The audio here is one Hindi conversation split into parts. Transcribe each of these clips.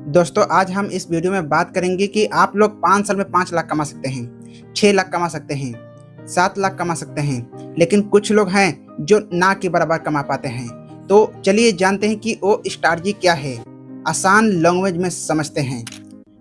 दोस्तों आज हम इस वीडियो में बात करेंगे कि आप लोग 5 साल में 5 लाख कमा सकते हैं, 6 लाख कमा सकते हैं, 7 लाख कमा सकते हैं, लेकिन कुछ लोग हैं जो ना के बराबर कमा पाते हैं। तो चलिए जानते हैं कि वो स्ट्रैटेजी क्या है, आसान लैंग्वेज में समझते हैं।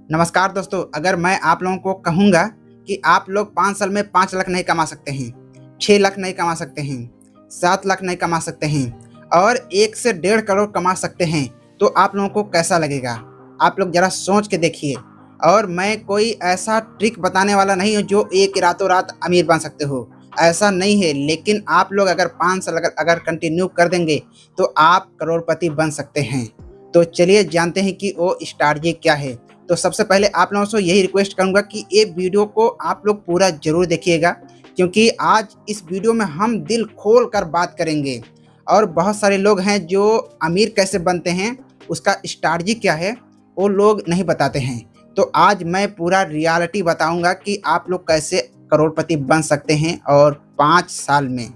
नमस्कार दोस्तों, अगर मैं आप लोगों को कहूँगा कि आप लोग 5 साल में 5 लाख नहीं कमा सकते हैं, 6 लाख नहीं कमा सकते हैं, 7 लाख नहीं कमा सकते हैं और 1 से 1.5 करोड़ कमा सकते हैं, तो आप लोगों को कैसा लगेगा? आप लोग ज़रा सोच के देखिए। और मैं कोई ऐसा ट्रिक बताने वाला नहीं हूँ जो एक रातों रात अमीर बन सकते हो, ऐसा नहीं है। लेकिन आप लोग अगर 5 साल अगर कंटिन्यू कर देंगे तो आप करोड़पति बन सकते हैं। तो चलिए जानते हैं कि वो स्ट्रैटेजी क्या है। तो सबसे पहले आप लोगों से यही रिक्वेस्ट करूँगा कि ये वीडियो को आप लोग पूरा ज़रूर देखिएगा, क्योंकि आज इस वीडियो में हम दिल खोल कर बात करेंगे। और बहुत सारे लोग हैं जो अमीर कैसे बनते हैं, उसका स्ट्रैटेजी क्या है, वो लोग नहीं बताते हैं। तो आज मैं पूरा रियलिटी बताऊंगा कि आप लोग कैसे करोड़पति बन सकते हैं और 5 साल में।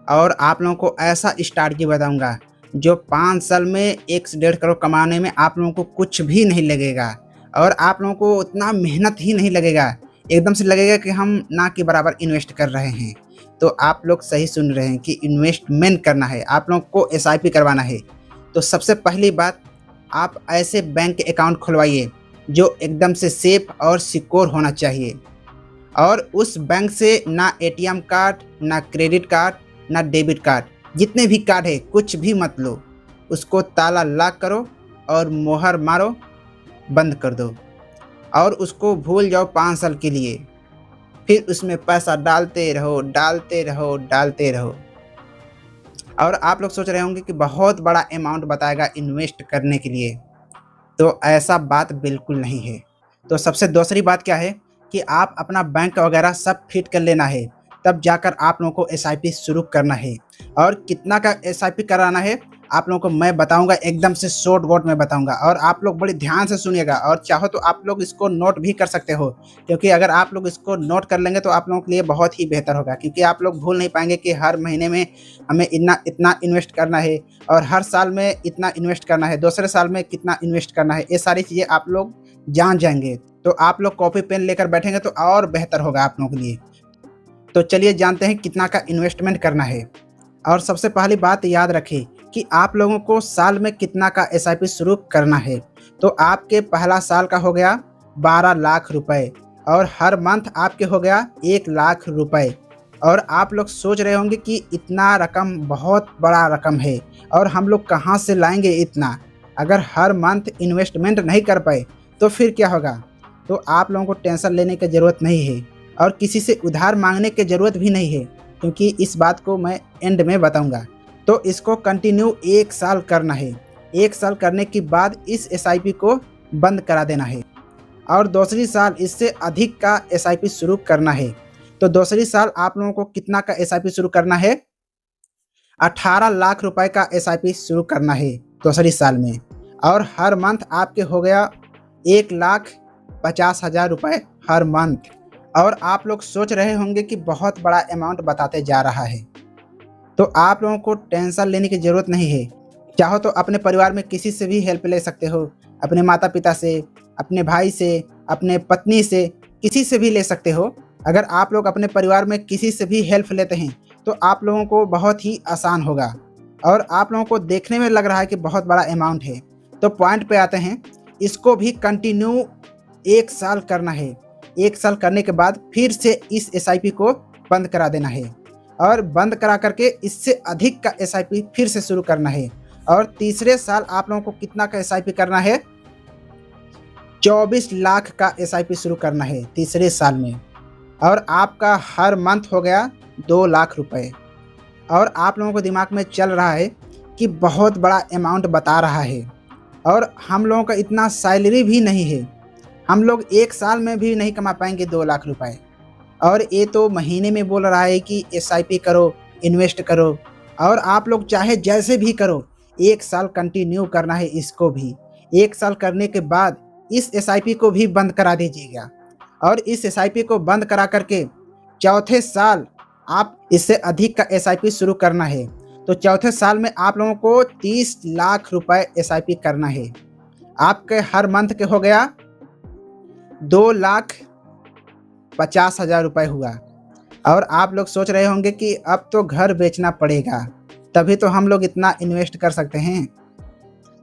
और आप लोगों को ऐसा स्ट्रैटेजी बताऊंगा जो 5 साल में 1 से 1.5 करोड़ कमाने में आप लोगों को कुछ भी नहीं लगेगा और आप लोगों को उतना मेहनत ही नहीं लगेगा। एकदम से लगेगा कि हम ना के बराबर इन्वेस्ट कर रहे हैं। तो आप लोग सही सुन रहे हैं कि इन्वेस्टमेंट करना है, आप लोगों को एसआईपी करवाना है। तो सबसे पहली बात, आप ऐसे बैंक अकाउंट खुलवाइए जो एकदम से सेफ और सिक्योर होना चाहिए। और उस बैंक से ना एटीएम कार्ड, ना क्रेडिट कार्ड, ना डेबिट कार्ड, जितने भी कार्ड है कुछ भी मत लो। उसको ताला लॉक करो और मोहर मारो, बंद कर दो और उसको भूल जाओ 5 साल के लिए। फिर उसमें पैसा डालते रहो, डालते रहो, डालते रहो। और आप लोग सोच रहे होंगे कि बहुत बड़ा अमाउंट बताएगा इन्वेस्ट करने के लिए, तो ऐसा बात बिल्कुल नहीं है। तो सबसे दूसरी बात क्या है कि आप अपना बैंक वगैरह सब फिट कर लेना है, तब जाकर आप लोगों को एसआईपी शुरू करना है। और कितना का एसआईपी कराना है आप लोगों को मैं बताऊंगा, एकदम से शॉर्ट वर्ड में बताऊंगा। और आप लोग बड़े ध्यान से सुनिएगा, और चाहो तो आप लोग इसको नोट भी कर सकते हो, क्योंकि अगर आप लोग इसको नोट कर लेंगे तो आप लोगों के लिए बहुत ही बेहतर होगा। क्योंकि आप लोग भूल नहीं पाएंगे कि हर महीने में हमें इतना इतना इन्वेस्ट करना है और हर साल में इतना इन्वेस्ट करना है, दूसरे साल में कितना इन्वेस्ट करना है। ये सारी चीज़ें आप लोग जान जाएंगे। तो आप लोग कॉपी पेन लेकर बैठेंगे तो और बेहतर होगा आप लोगों के लिए। तो चलिए जानते हैं कितना का इन्वेस्टमेंट करना है। और सबसे पहली बात याद रखें कि आप लोगों को साल में कितना का एसआईपी शुरू करना है। तो आपके पहला साल का हो गया 12 लाख रुपए और हर मंथ आपके हो गया 1 लाख रुपए। और आप लोग सोच रहे होंगे कि इतना रकम बहुत बड़ा रकम है और हम लोग कहाँ से लाएंगे इतना। अगर हर मंथ इन्वेस्टमेंट नहीं कर पाए तो फिर क्या होगा? तो आप लोगों को टेंशन लेने की ज़रूरत नहीं है और किसी से उधार मांगने की ज़रूरत भी नहीं है, क्योंकि इस बात को मैं एंड में बताऊंगा। तो इसको कंटिन्यू 1 साल करना है। 1 साल करने के बाद इस एसआईपी को बंद करा देना है और दूसरी साल इससे अधिक का एसआईपी शुरू करना है। तो दूसरी साल आप लोगों को कितना का एसआईपी शुरू करना है? 18 लाख रुपए का एसआईपी शुरू करना है दूसरी साल में। और हर मंथ आपके हो गया 1,50,000 रुपये हर मंथ। और आप लोग सोच रहे होंगे कि बहुत बड़ा अमाउंट बताते जा रहा है, तो आप लोगों को टेंशन लेने की ज़रूरत नहीं है। चाहो तो अपने परिवार में किसी से भी हेल्प ले सकते हो, अपने माता पिता से, अपने भाई से, अपने पत्नी से, किसी से भी ले सकते हो। अगर आप लोग अपने परिवार में किसी से भी हेल्प लेते हैं तो आप लोगों को बहुत ही आसान होगा। और आप लोगों को देखने में लग रहा है कि बहुत बड़ा अमाउंट है, तो पॉइंट पे आते हैं। इसको भी कंटिन्यू 1 साल करना है। 1 साल करने के बाद फिर से इस एसआईपी को बंद करा देना है और बंद करा करके इससे अधिक का एसआईपी फिर से शुरू करना है। और तीसरे साल आप लोगों को कितना का एसआईपी करना है? 24 लाख का एसआईपी शुरू करना है तीसरे साल में। और आपका हर मंथ हो गया 2 लाख रुपए। और आप लोगों को दिमाग में चल रहा है कि बहुत बड़ा अमाउंट बता रहा है और हम लोगों का इतना सैलरी भी नहीं है, हम लोग 1 साल में भी नहीं कमा पाएंगे 2 लाख रुपए। और ये तो महीने में बोल रहा है कि एसआईपी करो, इन्वेस्ट करो। और आप लोग चाहे जैसे भी करो, 1 साल कंटिन्यू करना है इसको भी। 1 साल करने के बाद इस एसआईपी को भी बंद करा दीजिएगा। और इस एसआईपी को बंद करा करके चौथे साल आप इससे अधिक का एसआईपी शुरू करना है। तो चौथे साल में आप लोगों को 30 लाख रुपए एसआईपी करना है। आपके हर मंथ के हो गया 2,50,000 रुपये हुआ। और आप लोग सोच रहे होंगे कि अब तो घर बेचना पड़ेगा, तभी तो हम लोग इतना इन्वेस्ट कर सकते हैं।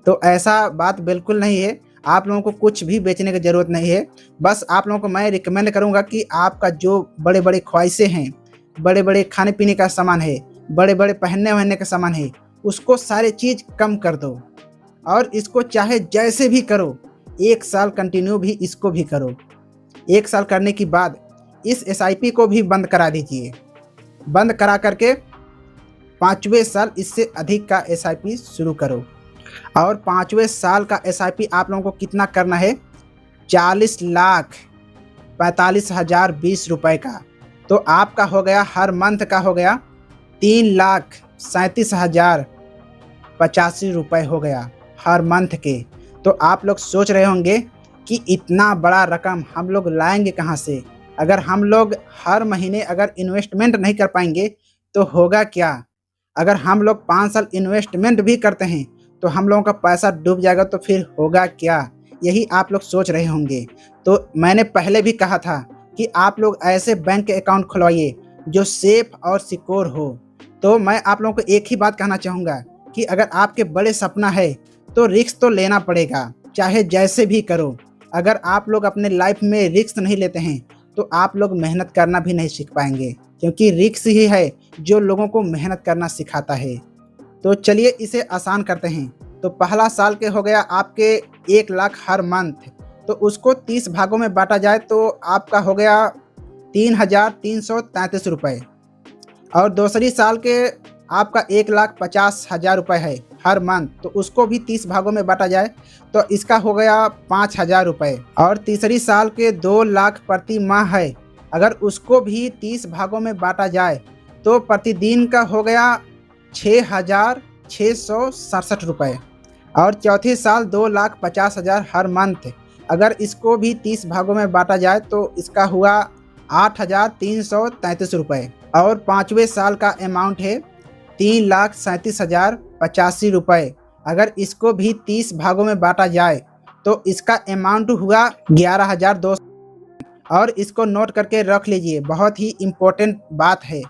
तो ऐसा बात बिल्कुल नहीं है। आप लोगों को कुछ भी बेचने की ज़रूरत नहीं है। बस आप लोगों को मैं रिकमेंड करूँगा कि आपका जो बड़े-बड़े ख्वाहिशें हैं, बड़े-बड़े खाने-पीने का सामान है, बड़े-बड़े पहनने-वहनने का सामान है, उसको सारी चीज़ कम कर दो और इसको चाहे जैसे भी करो, 1 साल कंटिन्यू भी इसको भी करो। 1 साल करने के बाद इस एसआईपी को भी बंद करा दीजिए। बंद करा करके 5वें साल इससे अधिक का एसआईपी शुरू करो। और 5वें साल का एसआईपी आप लोगों को कितना करना है? 40,45,020 रुपये का। तो आपका हो गया, हर मंथ का हो गया 3,37,085 रुपये हो गया हर मंथ के। तो आप लोग सोच रहे होंगे कि इतना बड़ा रकम हम लोग लाएंगे कहाँ से? अगर हम लोग हर महीने अगर इन्वेस्टमेंट नहीं कर पाएंगे तो होगा क्या? अगर हम लोग 5 साल इन्वेस्टमेंट भी करते हैं तो हम लोगों का पैसा डूब जाएगा, तो फिर होगा क्या? यही आप लोग सोच रहे होंगे। तो मैंने पहले भी कहा था कि आप लोग ऐसे बैंक अकाउंट खुलवाइए जो सेफ और सिक्योर हो। तो मैं आप लोगों को एक ही बात कहना चाहूँगा कि अगर आपके बड़े सपना है तो रिस्क तो लेना पड़ेगा, चाहे जैसे भी करो। अगर आप लोग अपने लाइफ में रिस्क नहीं लेते हैं तो आप लोग मेहनत करना भी नहीं सीख पाएंगे, क्योंकि रिस्क ही है जो लोगों को मेहनत करना सिखाता है। तो चलिए इसे आसान करते हैं। तो पहला साल के हो गया आपके 1 लाख हर मंथ, तो उसको 30 भागों में बांटा जाए तो आपका हो गया 3,333 रुपये। और दूसरी साल के आपका 1,50,000 रुपये है हर मंथ, तो उसको भी 30 भागों में बांटा जाए तो इसका हो गया 5,000 रुपये। और तीसरी साल के 2 लाख प्रति माह है, अगर उसको भी 30 भागों में बांटा जाए तो प्रतिदिन का हो गया 6,667 रुपये। और चौथी साल 2,50,000 हर मंथ, अगर इसको भी 30 भागों में बांटा जाए तो इसका हुआ 8,333 रुपये। और 5वें साल का अमाउंट है 3,37,085 रुपये, अगर इसको भी 30 भागों में बांटा जाए तो इसका अमाउंट हुआ 11,200। और इसको नोट करके रख लीजिए, बहुत ही इम्पोर्टेंट बात है।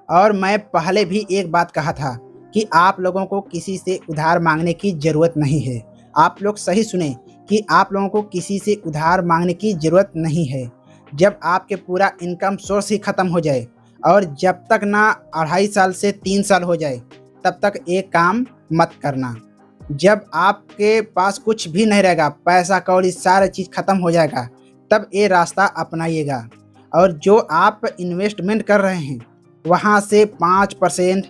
और मैं पहले भी एक बात कहा था कि आप लोगों को किसी से उधार मांगने की ज़रूरत नहीं है। आप लोग सही सुने कि आप लोगों को किसी से उधार मांगने की ज़रूरत नहीं है। जब आपके पूरा इनकम सोर्स ही ख़त्म हो जाए और जब तक ना 2.5 साल से 3 साल हो जाए तब तक एक काम मत करना। जब आपके पास कुछ भी नहीं रहेगा, पैसा कौड़ी सारा चीज़ ख़त्म हो जाएगा, तब ये रास्ता अपनाइएगा। और जो आप इन्वेस्टमेंट कर रहे हैं वहाँ से 5%,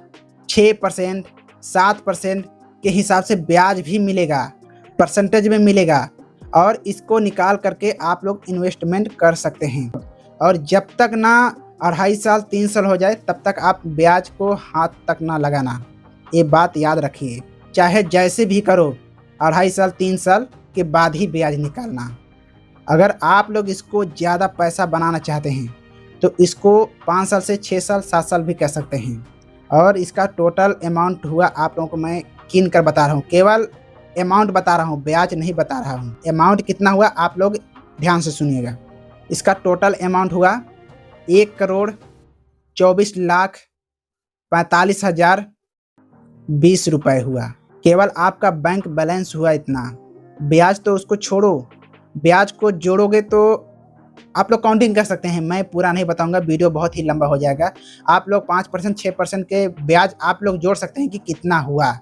6%, 7% के हिसाब से ब्याज भी मिलेगा, परसेंटेज में मिलेगा। और इसको निकाल करके आप लोग इन्वेस्टमेंट कर सकते हैं। और जब तक ना 2.5 साल 3 साल हो जाए तब तक आप ब्याज को हाथ तक ना लगाना। ये बात याद रखिए, चाहे जैसे भी करो 2.5 साल 3 साल के बाद ही ब्याज निकालना। अगर आप लोग इसको ज़्यादा पैसा बनाना चाहते हैं तो इसको 5 साल से 6 साल 7 साल भी कह सकते हैं। और इसका टोटल अमाउंट हुआ, आप लोगों को मैं गिन कर बता रहा हूँ, केवल अमाउंट बता रहा हूँ, ब्याज नहीं बता रहा हूँ। अमाउंट कितना हुआ आप लोग ध्यान से सुनिएगा। इसका टोटल अमाउंट हुआ 1,24,45,020 रुपये हुआ। केवल आपका बैंक बैलेंस हुआ इतना। ब्याज तो उसको छोड़ो, ब्याज को जोड़ोगे तो आप लोग काउंटिंग कर सकते हैं। मैं पूरा नहीं बताऊंगा, वीडियो बहुत ही लंबा हो जाएगा। आप लोग 5%, 6% के ब्याज आप लोग जोड़ सकते हैं कि कितना हुआ।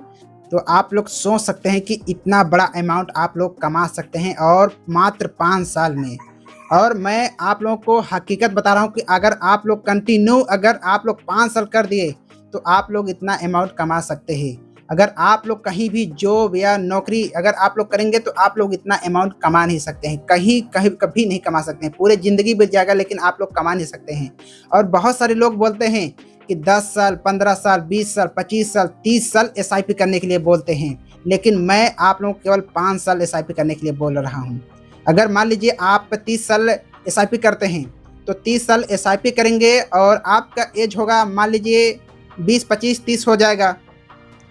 तो आप लोग सोच सकते हैं कि इतना बड़ा अमाउंट आप लोग कमा सकते हैं और मात्र 5 साल में। और मैं आप लोगों को हकीकत बता रहा हूँ कि अगर आप लोग कंटिन्यू अगर आप लोग 5 साल कर दिए तो आप लोग इतना अमाउंट कमा सकते हैं। अगर आप लोग कहीं भी जॉब या नौकरी अगर आप लोग करेंगे तो आप लोग इतना अमाउंट कमा नहीं सकते हैं, कभी नहीं कमा सकते हैं। पूरे ज़िंदगी बीत जाएगा लेकिन आप लोग कमा नहीं सकते हैं। और बहुत सारे लोग बोलते हैं कि 10 साल, 15 साल, 20 साल, 25 साल, 30 साल एसआईपी करने के लिए बोलते हैं, लेकिन मैं आप लोगों को केवल 5 साल एसआईपी करने के लिए बोल रहा हूँ। अगर मान लीजिए आप 30 साल एसआईपी करते हैं तो 30 साल एसआईपी करेंगे और आपका एज होगा मान लीजिए 20, 25, 30 हो जाएगा,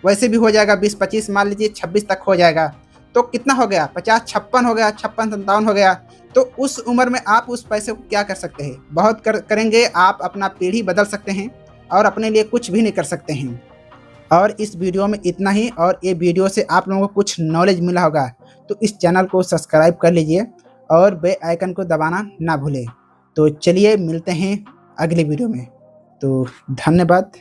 वैसे भी हो जाएगा 20, 25, मान लीजिए 26 तक हो जाएगा। तो कितना हो गया, 50 56 हो गया, 56 57 हो गया। तो उस उम्र में आप उस पैसे को क्या कर सकते हैं, बहुत करेंगे। आप अपना पीढ़ी बदल सकते हैं और अपने लिए कुछ भी नहीं कर सकते हैं। और इस वीडियो में इतना ही। और ये वीडियो से आप लोगों को कुछ नॉलेज मिला होगा तो इस चैनल को सब्सक्राइब कर लीजिए और बेल आइकन को दबाना ना भूलें। तो चलिए मिलते हैं अगली वीडियो में। तो धन्यवाद।